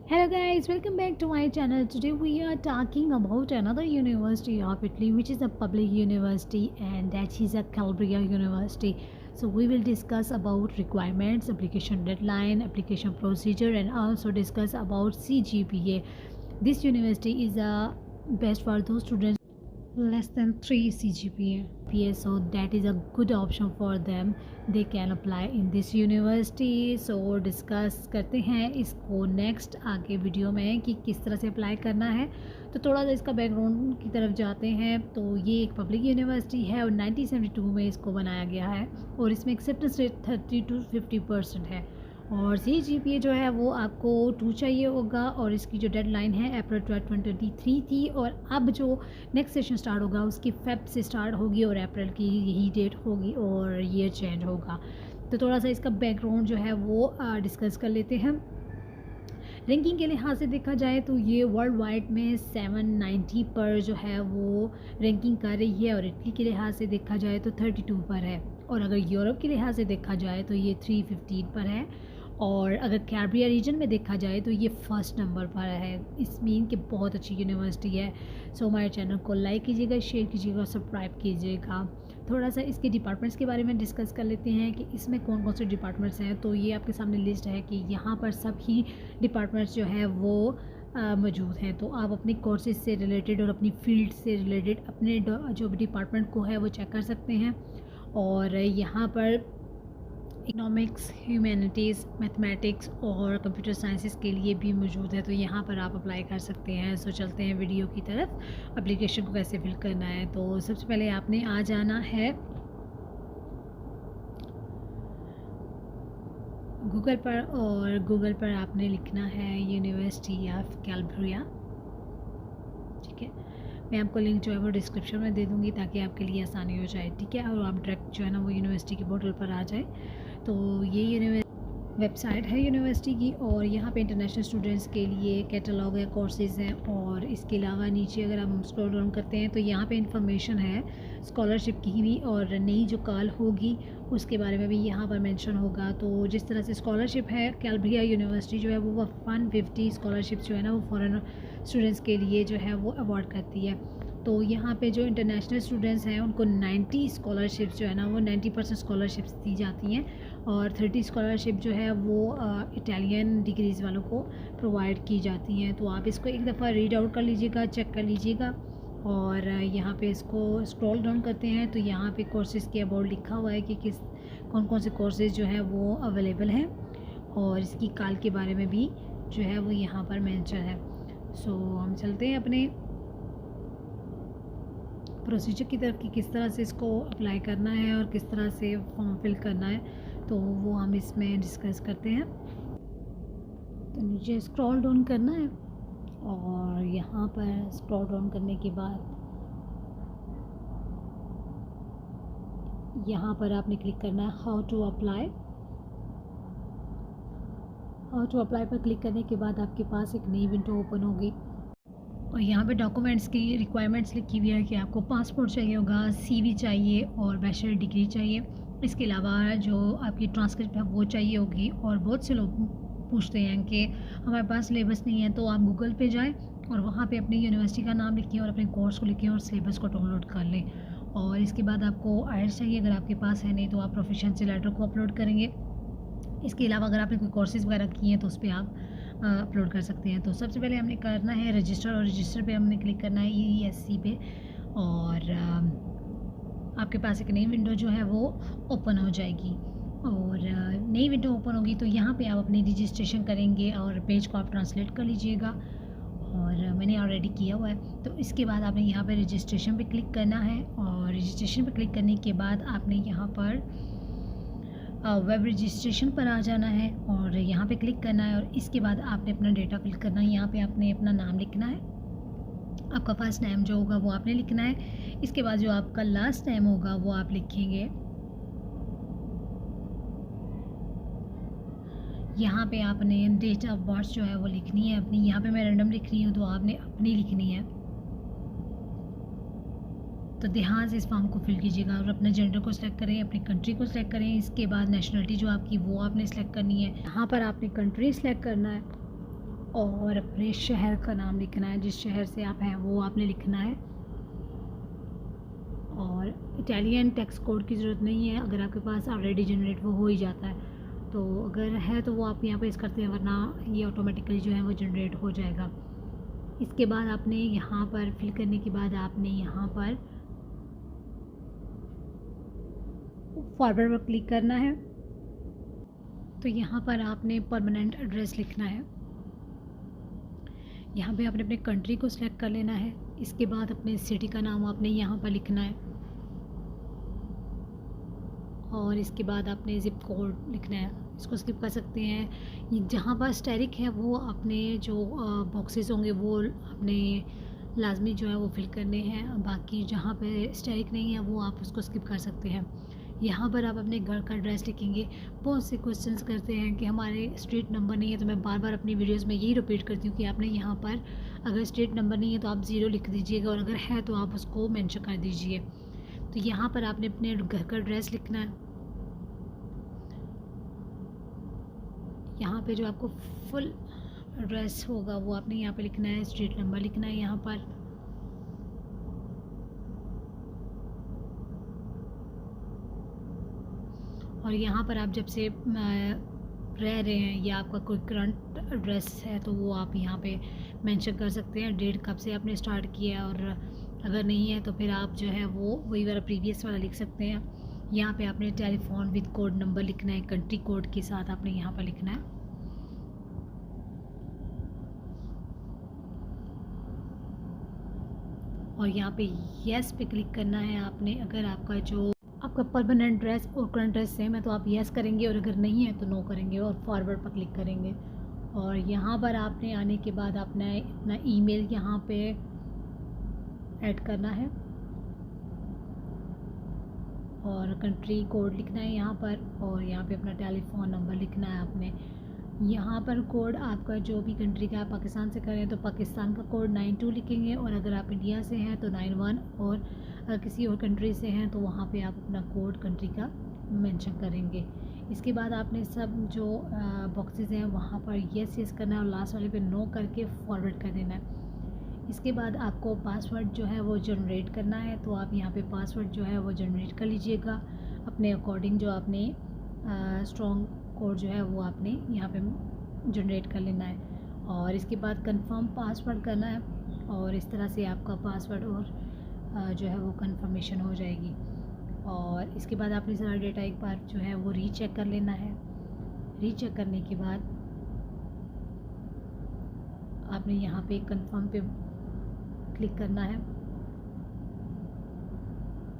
Hello guys, welcome back to my channel. Today we are talking about another university of Italy, which is a public university, and that is a Calabria University. So we will discuss about requirements, application deadline, application procedure, and also discuss about CGPA. This university is a best for those students less than 3 CGPA, so that is a good option for them. They can apply in this university. So discuss करते हैं इसको next आगे video में कि किस तरह से apply करना है। तो थोड़ा सा इसका बैकग्राउंड की तरफ जाते हैं। तो ये एक पब्लिक यूनिवर्सिटी है और 1972 में इसको बनाया गया है और इसमें एक्सेप्टेंस रेट 30 to 50% है। और CGPA जो है वो आपको 2 चाहिए होगा और इसकी जो डेडलाइन है अप्रैल 2023 थी और अब जो नेक्स्ट सेशन स्टार्ट होगा उसकी फेब से स्टार्ट होगी और अप्रैल की यही डेट होगी और ईयर चेंज होगा। तो थोड़ा सा इसका बैकग्राउंड जो है वो डिस्कस कर लेते हैं। रैंकिंग के लिहाज से देखा जाए तो ये वर्ल्ड वाइड में 790 पर जो है वो रैंकिंग कर रही है और इटली के लिहाज से देखा जाए तो 32 पर है और अगर यूरोप के लिहाज से देखा जाए तो ये 315 पर है और अगर कैब्रिया रीजन में देखा जाए तो ये फर्स्ट नंबर पर है। इस मीन कि बहुत अच्छी यूनिवर्सिटी है। सो हमारे चैनल को लाइक कीजिएगा, शेयर कीजिएगा और सब्सक्राइब कीजिएगा। थोड़ा सा इसके डिपार्टमेंट्स के बारे में डिस्कस कर लेते हैं कि इसमें कौन कौन से डिपार्टमेंट्स हैं। तो ये आपके सामने लिस्ट है कि यहाँ पर सभी डिपार्टमेंट्स जो है वो मौजूद हैं। तो आप अपने कोर्सेज से रिलेटेड और अपनी फील्ड से रिलेटेड अपने जो भी डिपार्टमेंट को है वो चेक कर सकते हैं। और यहाँ पर इकोनॉमिक्स, ह्यूमैनिटीज़, मैथमेटिक्स और कंप्यूटर साइंसेस के लिए भी मौजूद है। तो यहाँ पर आप अप्लाई कर सकते हैं। सो चलते हैं वीडियो की तरफ, एप्लीकेशन को कैसे फिल करना है। तो सबसे पहले आपने आ जाना है गूगल पर और गूगल पर आपने लिखना है यूनिवर्सिटी ऑफ कैलब्रिया। ठीक है, मैं आपको लिंक जो है वो डिस्क्रिप्शन में दे दूँगी ताकि आपके लिए आसानी हो जाए। ठीक है, और आप डायरेक्ट जो है ना वो यूनिवर्सिटी के पोर्टल पर आ जाए। तो ये वेबसाइट है यूनिवर्सिटी की और यहाँ पे इंटरनेशनल स्टूडेंट्स के लिए कैटलॉग है, कोर्सेज़ हैं और इसके अलावा नीचे अगर हम स्क्रॉल डाउन करते हैं तो यहाँ पे इंफॉर्मेशन है स्कॉलरशिप की भी और नई जो कॉल होगी उसके बारे में भी यहाँ पर मेंशन होगा। तो जिस तरह से स्कॉलरशिप है, कैलब्रिया यूनिवर्सिटी जो है वो 150 स्कॉलरशिप जो है ना वो फॉरेन स्टूडेंट्स के लिए जो है वो अवार्ड करती है। तो यहाँ पे जो इंटरनेशनल स्टूडेंट्स हैं उनको 90 स्कॉलरशिप्स जो है ना वो 90% स्कॉलरशिप्स दी जाती हैं और 30 स्कॉलरशिप जो है वो इटालियन डिग्रीज़ वालों को प्रोवाइड की जाती हैं। तो आप इसको एक दफ़ा रीड आउट कर लीजिएगा, चेक कर लीजिएगा। और यहाँ पे इसको स्क्रॉल डाउन करते हैं तो यहाँ पे कोर्सेज़ के अबाउट लिखा हुआ है कि कौन कौन से कोर्सेज़ जो है वो अवेलेबल हैं और इसकी कॉल के बारे में भी जो है वो यहाँ पर मेंशन है। सो हम चलते हैं अपने प्रोसीजर की तरफ कि किस तरह से इसको अप्लाई करना है और किस तरह से फॉर्म फिल करना है। तो वो हम इसमें डिस्कस करते हैं। तो नीचे स्क्रॉल डाउन करना है और यहाँ पर स्क्रॉल डाउन करने के बाद यहाँ पर आपने क्लिक करना है how to apply. How to apply पर क्लिक करने के बाद आपके पास एक नई विंडो ओपन होगी और यहाँ पे डॉक्यूमेंट्स की रिक्वायरमेंट्स लिखी हुई है कि आपको पासपोर्ट चाहिए होगा, CV चाहिए और बैचलर डिग्री चाहिए। इसके अलावा जो आपकी ट्रांसक्रिप्ट है वो चाहिए होगी। और बहुत से लोग पूछते हैं कि हमारे पास सिलेबस नहीं है, तो आप गूगल पे जाएं और वहाँ पे अपनी यूनिवर्सिटी का नाम लिखें और अपने कोर्स को लिखें और सिलेबस को डाउनलोड कर लें। और इसके बाद आपको आईएलटीएस चाहिए, अगर आपके पास है, नहीं तो आप प्रोफिशिएंसी लेटर को अपलोड करेंगे। इसके अलावा अगर आपने कोई कोर्सेज़ वगैरह किए हैं तो उस पर आप अपलोड कर सकते हैं। तो सबसे पहले हमने करना है रजिस्टर और रजिस्टर पे हमने क्लिक करना है EESC पे और आपके पास एक नई विंडो जो है वो ओपन हो जाएगी। और नई विंडो ओपन होगी तो यहाँ पे आप अपनी रजिस्ट्रेशन करेंगे और पेज को आप ट्रांसलेट कर लीजिएगा और मैंने ऑलरेडी किया हुआ है। तो इसके बाद आपने यहाँ पे रजिस्ट्रेशन पे क्लिक करना है और रजिस्ट्रेशन पे क्लिक करने के बाद आपने यहाँ पर वेब रजिस्ट्रेशन पर आ जाना है और यहाँ पे क्लिक करना है और इसके बाद आपने अपना डेटा फिल करना है। यहाँ पे आपने अपना नाम लिखना है, आपका फर्स्ट नेम जो होगा वो आपने लिखना है। इसके बाद जो आपका लास्ट नेम होगा वो आप लिखेंगे। यहाँ पे आपने डेट ऑफ बर्थ जो है वो लिखनी है अपनी। यहाँ पे मैं रैंडम लिख रही हूँ तो आपने अपनी लिखनी है। तो ध्यान से इस फॉर्म को फिल कीजिएगा और अपने जेंडर को सिलेक्ट करें, अपनी कंट्री को सिलेक्ट करें। इसके बाद नेशनलिटी जो आपकी वो आपने सेलेक्ट करनी है। यहाँ पर आपने कंट्री सेलेक्ट करना है और अपने शहर का नाम लिखना है, जिस शहर से आप हैं वो आपने लिखना है। और इटालियन टेक्स्ट कोड की ज़रूरत नहीं है, अगर आपके पास ऑलरेडी जनरेट वो हो ही जाता है, तो अगर है तो वो आप यहाँ पे इस करते हैं, वरना ये ऑटोमेटिकली जो है वो जनरेट हो जाएगा। इसके बाद आपने यहाँ पर फिल करने के बाद आपने यहाँ पर फॉरवर्ड पर क्लिक करना है। तो यहाँ पर आपने परमानेंट एड्रेस लिखना है। यहाँ पे आपने अपने कंट्री को सिलेक्ट कर लेना है। इसके बाद अपने सिटी का नाम आपने यहाँ पर लिखना है और इसके बाद आपने ज़िप कोड लिखना है। इसको स्किप कर सकते हैं। जहाँ पर स्टेरिक है वो अपने जो बॉक्सेस होंगे वो अपने लाजमी जो है वो फिल करने हैं, बाकी जहाँ पे स्टेरिक नहीं है वो आप उसको स्किप कर सकते हैं। यहाँ पर आप अपने घर का एड्रेस लिखेंगे। बहुत से क्वेश्चंस करते हैं कि हमारे स्ट्रीट नंबर नहीं है, तो मैं बार बार अपनी वीडियोस में यही रिपीट करती हूँ कि आपने यहाँ पर अगर स्ट्रीट नंबर नहीं है तो आप 0 लिख दीजिएगा, और अगर है तो आप उसको मेंशन कर दीजिए। तो यहाँ पर आपने अपने घर का एड्रेस लिखना है। यहाँ पे जो आपको फुल एड्रेस होगा वो आपने यहाँ पे लिखना है, स्ट्रीट नंबर लिखना है यहाँ पर। और यहाँ पर आप जब से रह रहे हैं या आपका कोई करंट एड्रेस है तो वो आप यहाँ पे मेंशन कर सकते हैं, डेट कब से आपने स्टार्ट किया है, और अगर नहीं है तो फिर आप जो है वो वही वाला प्रीवियस वाला लिख सकते हैं। यहाँ पे आपने टेलीफोन विद कोड नंबर लिखना है, कंट्री कोड के साथ आपने यहाँ पर लिखना है। और यहाँ पे येस पे क्लिक करना है आपने। अगर आपका परमानेंट एड्रेस और करंट एड्रेस सेम है तो आप येस करेंगे, और अगर नहीं है तो नो करेंगे और फॉरवर्ड पर क्लिक करेंगे। और यहाँ पर आपने आने के बाद आपने अपना ईमेल यहाँ पे ऐड करना है और कंट्री कोड लिखना है यहाँ पर, और यहाँ पे अपना टेलीफोन नंबर लिखना है आपने। यहाँ पर कोड आपका जो भी कंट्री का, आप पाकिस्तान से करें तो पाकिस्तान का कोड 92 लिखेंगे, और अगर आप इंडिया से हैं तो 91, और अगर किसी और कंट्री से हैं तो वहाँ पे आप अपना कोड कंट्री का मेंशन करेंगे। इसके बाद आपने सब जो बॉक्सेस हैं वहाँ पर येस येस करना है, और लास्ट वाले पे नो करके फॉरवर्ड कर देना है। इसके बाद आपको पासवर्ड जो है वो जनरेट करना है, तो आप यहाँ पे पासवर्ड जो है वो जनरेट कर लीजिएगा अपने अकॉर्डिंग। जो आपने स्ट्रॉन्ग कोड जो है वो आपने यहाँ पे जनरेट कर लेना है, और इसके बाद कंफर्म पासवर्ड करना है, और इस तरह से आपका पासवर्ड और जो है वो कंफर्मेशन हो जाएगी। और इसके बाद आपने सारा डेटा एक बार जो है वो रीचेक कर लेना है। रीचेक करने के बाद आपने यहाँ पे कंफर्म पे क्लिक करना है।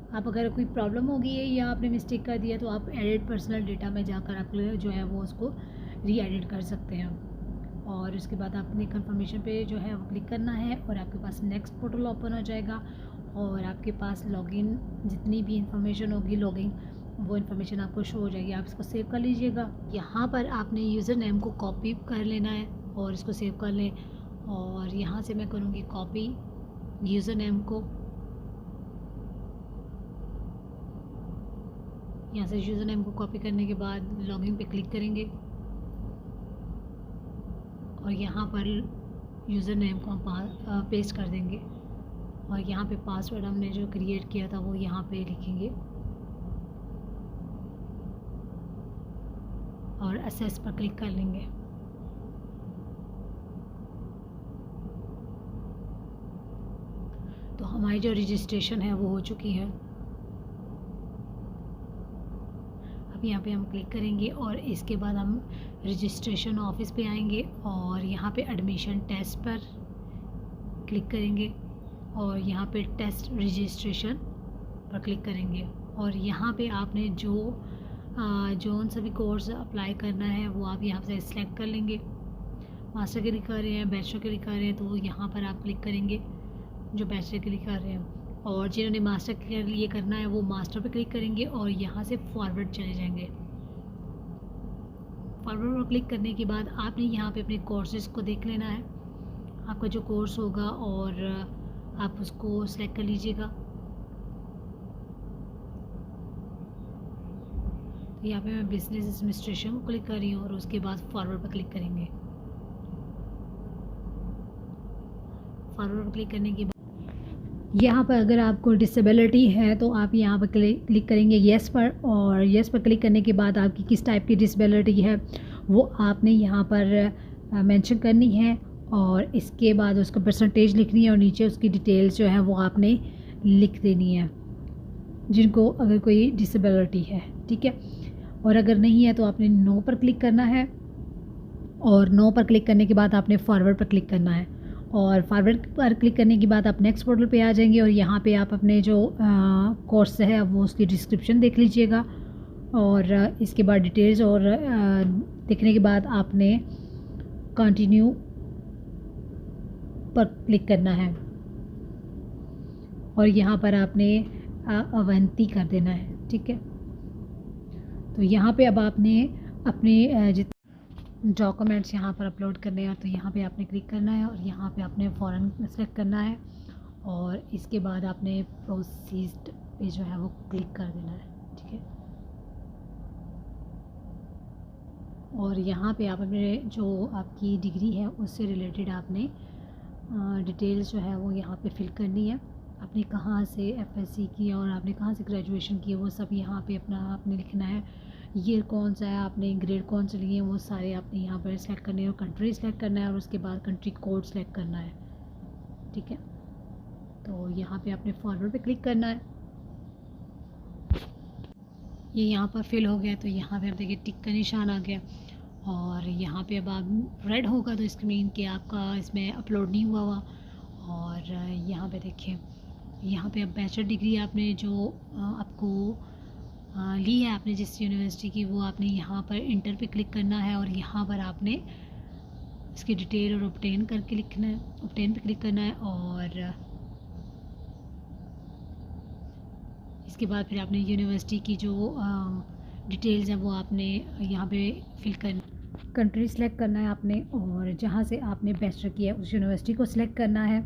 आप अगर कोई प्रॉब्लम होगी है या आपने मिस्टेक कर दिया तो आप एडिट पर्सनल डेटा में जाकर आप जो है वो उसको री एडिट कर सकते हैं। और उसके बाद आपने कंफर्मेशन पे जो है वो क्लिक करना है, और आपके पास नेक्स्ट पोर्टल ओपन हो जाएगा, और आपके पास लॉगिन जितनी भी इंफॉर्मेशन होगी लॉगिन वो इन्फॉर्मेशन आपको शो हो जाएगी। आप इसको सेव कर लीजिएगा। यहाँ पर आपने यूज़र नेम को कॉपी कर लेना है और इसको सेव कर लें। और यहाँ से मैं करूँगी कॉपी यूज़र नेम को। यहाँ से यूज़र नेम को कॉपी करने के बाद लॉगिन पे क्लिक करेंगे, और यहाँ पर यूज़र नेम को हम पेस्ट कर देंगे, और यहाँ पे पासवर्ड हमने जो क्रिएट किया था वो यहाँ पे लिखेंगे, और असेस पर क्लिक कर लेंगे। तो हमारी जो रजिस्ट्रेशन है वो हो चुकी है। अब यहाँ पे हम क्लिक करेंगे, और इसके बाद हम रजिस्ट्रेशन ऑफिस पे आएंगे, और यहाँ पे एडमिशन टेस्ट पर क्लिक करेंगे, और यहाँ पे टेस्ट रजिस्ट्रेशन पर क्लिक करेंगे। और यहाँ पे आपने जो उन सभी कोर्स अप्लाई करना है वो आप यहाँ से सिलेक्ट कर लेंगे। मास्टर के लिए कर रहे हैं, बैचलर के लिए कर रहे हैं, तो यहाँ पर आप क्लिक करेंगे जो बैचलर के लिए कर रहे हैं। और जिन्होंने मास्टर के लिए करना है वो मास्टर पे क्लिक करेंगे, और यहाँ से फॉरवर्ड चले जाएंगे। फॉरवर्ड पर क्लिक करने के बाद आपने यहाँ पे अपने कोर्सेज़ को देख लेना है, आपका जो कोर्स होगा, और आप उसको सेलेक्ट कर लीजिएगा। यहाँ पे मैं बिजनेस एडमिनिस्ट्रेशन को क्लिक कर रही हूँ, और उसके बाद फॉरवर्ड पर क्लिक करेंगे। फॉरवर्ड पर क्लिक करने के बाद यहाँ पर अगर आपको डिसेबिलिटी है तो आप यहाँ पर क्लिक करेंगे येस पर, और येस पर क्लिक करने के बाद आपकी किस टाइप की डिसेबिलिटी है वो आपने यहाँ पर मेंशन करनी है, और इसके बाद उसका परसेंटेज लिखनी है और नीचे उसकी डिटेल्स जो है वो आपने लिख देनी है, जिनको अगर कोई डिसेबिलिटी है, ठीक है। और अगर नहीं है तो आपने नो पर क्लिक करना है, और नो पर क्लिक करने के बाद आपने फॉरवर्ड पर क्लिक करना है, और फॉरवर्ड पर क्लिक करने के बाद आप नेक्स्ट पोर्टल पे आ जाएंगे, और यहाँ पे आप अपने जो कोर्स है वो उसकी डिस्क्रिप्शन देख लीजिएगा, और इसके बाद डिटेल्स और देखने के बाद आपने कंटिन्यू पर क्लिक करना है, और यहाँ पर आपने अवंती कर देना है, ठीक है। तो यहाँ पे अब आपने अपने डॉक्यूमेंट्स यहाँ पर अपलोड करने हैं, तो यहाँ पे आपने क्लिक करना है, और यहाँ पे आपने फ़ौरन सेलेक्ट करना है, और इसके बाद आपने प्रोसीड पे जो है वो क्लिक कर देना है, ठीक है। और यहाँ पे आप अपने जो आपकी डिग्री है उससे रिलेटेड आपने डिटेल्स जो है वो यहाँ पे फिल करनी है, आपने कहाँ से एफएससी की और आपने कहाँ से ग्रेजुएशन की है वो सब यहाँ पे अपना आपने लिखना है, ईयर कौन सा है, आपने ग्रेड कौन से लिए हैं वो सारे आपने यहाँ पर सेलेक्ट करने हैं, और कंट्री सेलेक्ट करना है, और उसके बाद कंट्री कोड सेलेक्ट करना है, ठीक है। तो यहाँ पे आपने फॉरवर्ड पे क्लिक करना है, ये यहाँ पर फिल हो गया, तो यहाँ पे आप देखिए टिक का निशान आ गया, और यहाँ पे अब आप रेड होगा तो इसका मीन कि आपका इसमें अपलोड नहीं हुआ हुआ। और यहाँ पे देखिए यहाँ पे अब बैचलर डिग्री आपने जो आपको ली है आपने जिस यूनिवर्सिटी की, वो आपने यहाँ पर इंटर पे क्लिक करना है, और यहाँ पर आपने इसकी डिटेल और ऑब्टेन करके लिखना है, ऑब्टेन पे क्लिक करना है, और इसके बाद फिर आपने यूनिवर्सिटी की जो डिटेल्स हैं वो आपने यहाँ पे फिल करना, कंट्री सेलेक्ट करना है आपने, और जहाँ से आपने बैचलर किया है उस यूनिवर्सिटी को सिलेक्ट करना है,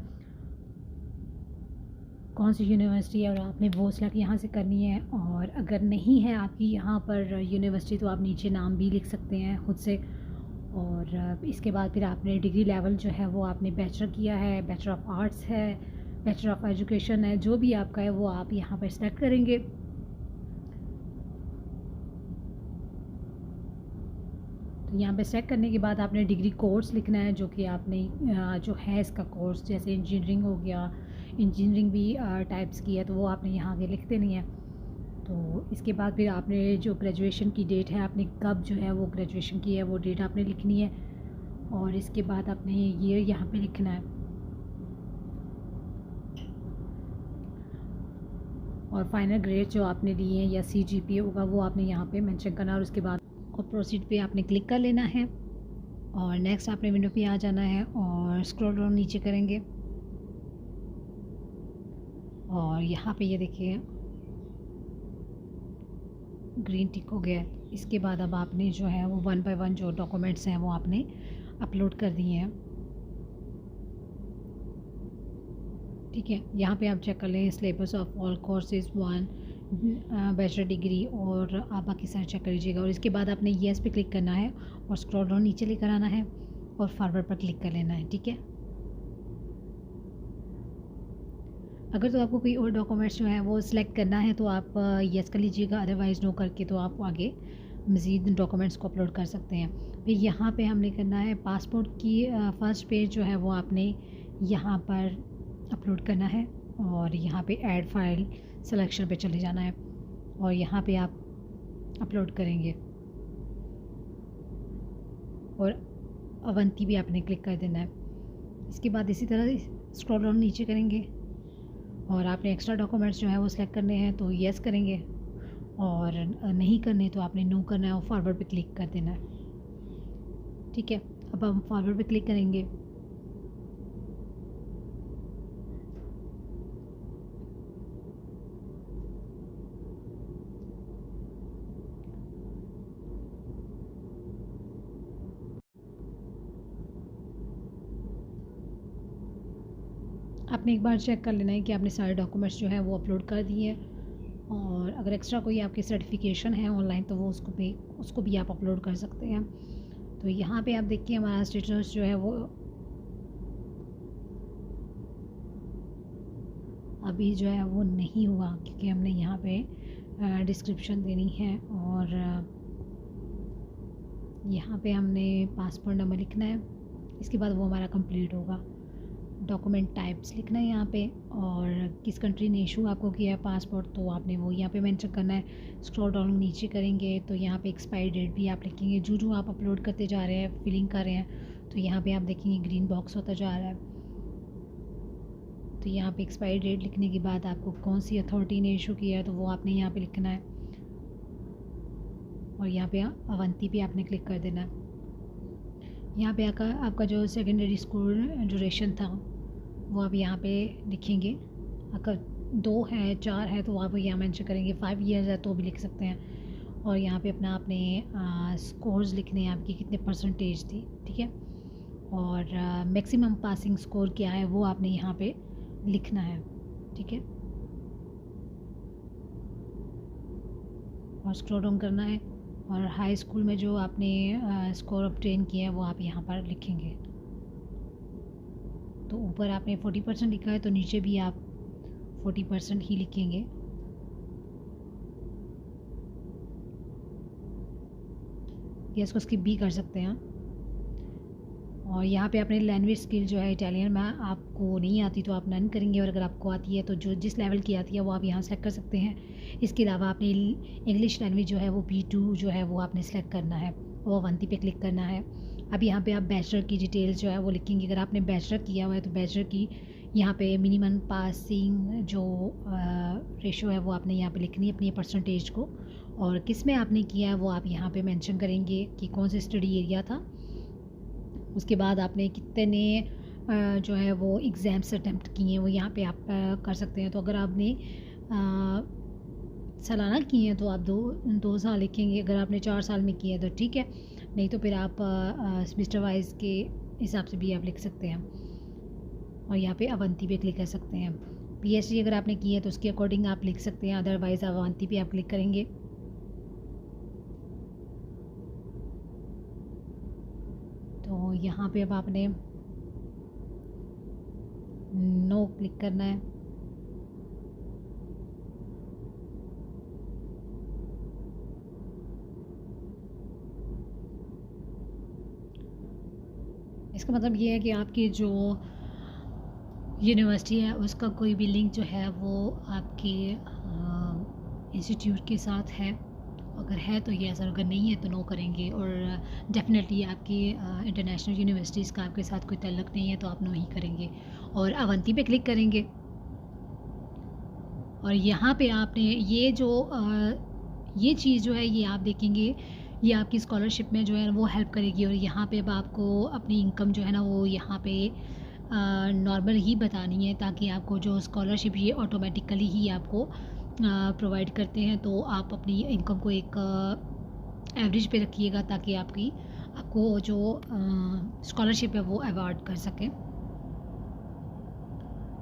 कौन सी यूनिवर्सिटी है, और आपने वो सेलेक्ट यहाँ से करनी है। और अगर नहीं है आपकी यहाँ पर यूनिवर्सिटी तो आप नीचे नाम भी लिख सकते हैं खुद से। और इसके बाद फिर आपने डिग्री लेवल जो है वो आपने बैचलर किया है, बैचलर ऑफ आर्ट्स है, बैचलर ऑफ एजुकेशन है, जो भी आपका है वो आप यहाँ पर सेलेक्ट करेंगे। तो यहाँ पे सेलेक्ट करने के बाद आपने डिग्री कोर्स लिखना है, जो कि आपने जो है इसका कोर्स, जैसे इंजीनियरिंग हो गया, इंजीनियरिंग भी टाइप्स की है तो वो आपने यहाँ आगे लिख देनी है। तो इसके बाद फिर आपने जो ग्रेजुएशन की डेट है, आपने कब जो है वो ग्रेजुएशन की है वो डेट आपने लिखनी है, और इसके बाद आपने ये यहाँ पे लिखना है, और फाइनल ग्रेड जो आपने लिए हैं या CGPA होगा वो आपने यहाँ पे मेंशन करना, और उसके बाद और प्रोसीड पे आपने क्लिक कर लेना है, और नेक्स्ट आपने विंडो पे आ जाना है, और स्क्रॉल डाउन नीचे करेंगे, और यहाँ पे ये देखिए ग्रीन टिक हो गया। इसके बाद अब आपने जो है वो 1 बाय 1 जो डॉक्यूमेंट्स हैं वो आपने अपलोड कर दिए हैं, ठीक है। यहाँ पे आप चेक कर लें syllabus of all courses 1 bachelor degree, और आप बाकी सारे चेक कर लीजिएगा। और इसके बाद आपने येस पे क्लिक करना है, और स्क्रॉल डाउन नीचे लेकर आना है, और फॉरवर्ड पर क्लिक कर लेना है, ठीक है। अगर तो आपको कोई और डॉक्यूमेंट्स जो है वो सिलेक्ट करना है तो आप येस कर लीजिएगा, अदरवाइज़ नो करके तो आप आगे मज़ीद डॉक्यूमेंट्स को अपलोड कर सकते हैं। फिर यहाँ पे हमने करना है पासपोर्ट की फ़र्स्ट पेज जो है वो आपने यहाँ पर अपलोड करना है, और यहाँ पे ऐड फाइल सिलेक्शन पे चले जाना है, और यहाँ पे आप अपलोड करेंगे, और अवंती भी आपने क्लिक कर देना है। इसके बाद इसी तरह स्क्रॉल डाउन नीचे करेंगे, और आपने एक्स्ट्रा डॉक्यूमेंट्स जो है वो सिलेक्ट करने हैं तो येस करेंगे, और नहीं करने तो आपने नो करना है और फॉरवर्ड पे क्लिक कर देना है, ठीक है। अब हम फॉरवर्ड पे क्लिक करेंगे, आपने एक बार चेक कर लेना है कि आपने सारे डॉक्यूमेंट्स जो है वो अपलोड कर दिए हैं, और अगर एक्स्ट्रा कोई आपकी सर्टिफिकेशन है ऑनलाइन तो वो उसको भी आप अपलोड कर सकते हैं। तो यहाँ पे आप देखिए हमारा स्टेटस जो है वो अभी जो है वो नहीं हुआ, क्योंकि हमने यहाँ पे डिस्क्रिप्शन देनी है और यहाँ पे हमने पासपोर्ट नंबर लिखना है। इसके बाद वो हमारा कंप्लीट होगा। डॉक्यूमेंट टाइप्स लिखना है यहाँ पे, और किस कंट्री ने इशू आपको किया है पासपोर्ट, तो आपने वो यहाँ पे मेंशन करना है। स्क्रॉल डाउन नीचे करेंगे तो यहाँ पे एक्सपायरी डेट भी आप लिखेंगे। जो आप अपलोड करते जा रहे हैं, फिलिंग कर रहे हैं, तो यहाँ पे आप देखेंगे ग्रीन बॉक्स होता जा रहा है। तो यहाँ पे एक्सपायरी डेट लिखने के बाद आपको कौन सी अथॉरिटी ने इशू किया है तो वो आपने यहाँ पे लिखना है, और यहाँ पे अवंती पे आपने क्लिक कर देना है। यहाँ पे आपका जो सेकेंडरी स्कूल ड्यूरेशन था वो आप यहाँ पे लिखेंगे। अगर 2 है 4 है तो आप यहाँ मेंशन करेंगे। 5 ईयर्स है तो भी लिख सकते हैं। और यहाँ पे अपना आपने स्कोर्स लिखने हैं, आपकी कितने परसेंटेज थी, ठीक है। और मैक्सिमम पासिंग स्कोर क्या है वो आपने यहाँ पे लिखना है, ठीक है। और स्क्रॉल डाउन करना है, और हाई स्कूल में जो आपने स्कोर ऑब्टेन किया है वो आप यहाँ पर लिखेंगे। तो ऊपर आपने 40% लिखा है तो नीचे भी आप 40% ही लिखेंगे। या इसको स्किप भी कर सकते हैं। और यहाँ पे अपने लैंग्वेज स्किल जो है इटालियन में आपको नहीं आती तो आप नन करेंगे, और अगर आपको आती है तो जो जिस लेवल की आती है वो आप यहाँ सेलेक्ट कर सकते हैं। इसके अलावा आपने इंग्लिश लैंग्वेज जो है वो B2 जो है वो आपने सेलेक्ट करना है, वो अवंती पे क्लिक करना है। अब यहाँ पे आप बैचलर की डिटेल्स जो है वो लिखेंगे। अगर आपने बैचलर किया हुआ है तो बैचलर की यहाँ पे मिनिमम पासिंग जो रेशो है वो आपने यहाँ पे लिखनी है, अपनी परसेंटेज को। और किस में आपने किया है वो आप यहाँ पे मेंशन करेंगे कि कौन से स्टडी एरिया था। उसके बाद आपने कितने जो है वो एग्ज़ाम्स अटैम्प्ट किए हैं वो यहाँ पे आप कर सकते हैं। तो अगर आपने सालाना किए हैं तो आप 2 साल लिखेंगे। अगर आपने 4 साल में किया है तो ठीक है, नहीं तो फिर आप सेमेस्टर वाइज के हिसाब से भी आप लिख सकते हैं। और यहाँ पे अवंती पे क्लिक कर सकते हैं। PhD अगर आपने की है तो उसके अकॉर्डिंग आप लिख सकते हैं, अदरवाइज़ अवंती पे आप क्लिक करेंगे। तो यहाँ पे अब आपने नो क्लिक करना है। इसका मतलब ये है कि आपकी जो यूनिवर्सिटी है उसका कोई भी लिंक जो है वो आपके इंस्टीट्यूट के साथ है। अगर है तो ये, अगर नहीं है तो नो करेंगे। और डेफिनेटली आपकी इंटरनेशनल यूनिवर्सिटीज़ का आपके साथ कोई ताल्लुक़ नहीं है तो आप नो ही करेंगे। और अवंती पे क्लिक करेंगे, और यहाँ पे आपने ये चीज़ जो है ये आप देखेंगे, ये आपकी स्कॉलरशिप में जो है वो हेल्प करेगी। और यहाँ पे अब आपको अपनी इनकम जो है ना वो यहाँ पे नॉर्मल ही बतानी है, ताकि आपको जो स्कॉलरशिप ये ऑटोमेटिकली ही आपको प्रोवाइड करते हैं। तो आप अपनी इनकम को एक एवरेज पे रखिएगा, ताकि आपको जो स्कॉलरशिप है वो अवॉर्ड कर सकें।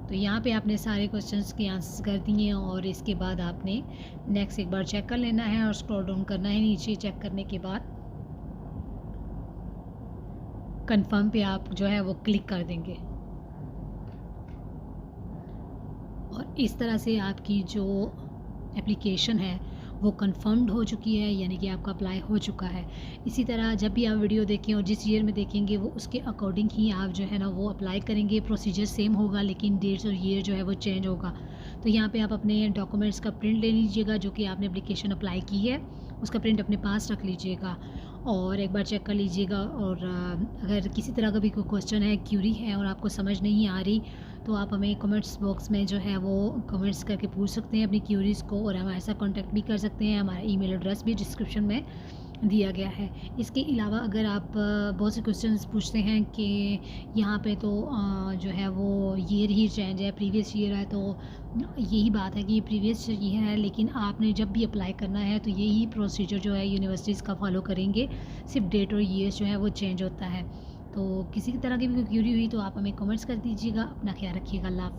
तो यहाँ पे आपने सारे क्वेश्चंस के आंसर्स कर दिए हैं, और इसके बाद आपने नेक्स्ट एक बार चेक कर लेना है और स्क्रॉल डाउन करना है नीचे। चेक करने के बाद कंफर्म पे आप जो है वो क्लिक कर देंगे, और इस तरह से आपकी जो एप्लीकेशन है वो कंफर्म्ड हो चुकी है, यानी कि आपका अप्लाई हो चुका है। इसी तरह जब भी आप वीडियो देखें और जिस ईयर में देखेंगे वो उसके अकॉर्डिंग ही आप जो है ना वो अप्लाई करेंगे। प्रोसीजर सेम होगा, लेकिन डेट्स और ईयर जो है वो चेंज होगा। तो यहाँ पे आप अपने डॉक्यूमेंट्स का प्रिंट ले लीजिएगा, जो कि आपने एप्लीकेशन अप्लाई की है उसका प्रिंट अपने पास रख लीजिएगा, और एक बार चेक कर लीजिएगा। और अगर किसी तरह का भी कोई क्वेश्चन है, क्यूरी है और आपको समझ नहीं आ रही, तो आप हमें कमेंट्स बॉक्स में जो है वो कमेंट्स करके पूछ सकते हैं अपनी क्यूरीज़ को, और हमारे साथ कांटेक्ट भी कर सकते हैं। हमारा ईमेल एड्रेस भी डिस्क्रिप्शन में दिया गया है। इसके अलावा अगर आप बहुत से क्वेश्चंस पूछते हैं कि यहाँ पे तो जो है वो ईयर ही चेंज है, प्रीवियस ईयर है, तो यही बात है कि ये प्रीवियस ईयर है, लेकिन आपने जब भी अप्लाई करना है तो यही प्रोसीजर जो है यूनिवर्सिटीज़ का फॉलो करेंगे। सिर्फ डेट और ईयर्स जो है वो चेंज होता है। तो किसी तरह की भी कोई क्यूरी हुई तो आप हमें कमेंट्स कर दीजिएगा। अपना ख्याल रखिएगा। अल्लाह हाफ़िज़।